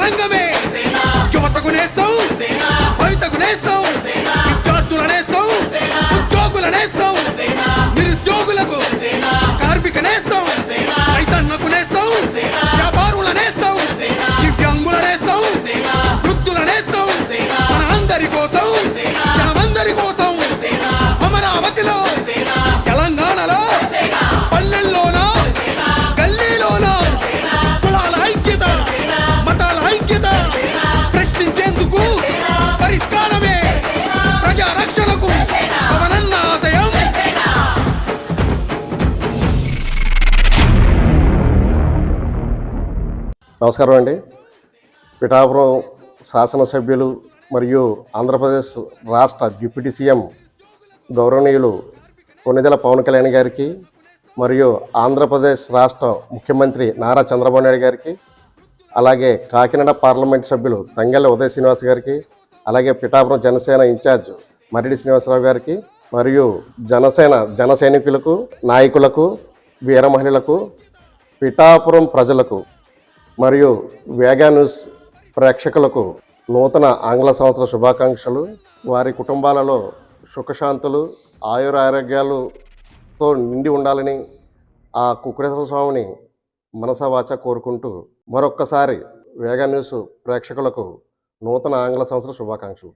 రంగమే యువతకు నేస్తాం భవితకు నేస్తాం విద్యార్థుల నేస్తాం ఉద్యోగుల నేస్తాం నిరుద్యోగులకు కార్మిక నేస్తాం రైతన్నకు నేస్తాం వ్యాపారుల నేస్తాం దివ్యాంగుల నేస్తాం వృద్ధుల నేస్తాం మన అందరి కోసం జనమందరి కోసం అమరావతిలో తెలంగాణలో పల్లెల్లోన గల్లీలోన కులాల ఐక్యత మతాల ఐక్యత ప్రశ్నించేందుకు పరిష్కారమే ప్రజా రక్షణకు పవనన్న ఆశయం. నమస్కారం అండి. పిఠాపురం శాసనసభ్యులు మరియు ఆంధ్రప్రదేశ్ రాష్ట్ర డిప్యూటీ సీఎం గౌరవనీయులు కొణిదెల పవన్ కళ్యాణ్ గారికి మరియు ఆంధ్రప్రదేశ్ రాష్ట్ర ముఖ్యమంత్రి నారా చంద్రబాబు నాయుడు గారికి, అలాగే కాకినాడ పార్లమెంట్ సభ్యులు తంగెళ్ళ ఉదయ శ్రీనివాస్ గారికి, అలాగే పిఠాపురం జనసేన ఇన్ఛార్జ్ మర్రిడి శ్రీనివాసరావు గారికి మరియు జన సైనికులకు, నాయకులకు, వీర మహిళలకు, పిఠాపురం ప్రజలకు మరియు వేగా న్యూస్ ప్రేక్షకులకు నూతన ఆంగ్ల సంవత్సర శుభాకాంక్షలు. వారి కుటుంబాలలో సుఖశాంతులు, ఆయురారోగ్యాలతో నిండి ఉండాలని ఆ కుకురేశ్వర స్వామిని మనసా వాచ కోరుకుంటూ మరొక్కసారి వేగా న్యూస్ ప్రేక్షకులకు నూతన ఆంగ్ల సంవత్సర శుభాకాంక్షలు.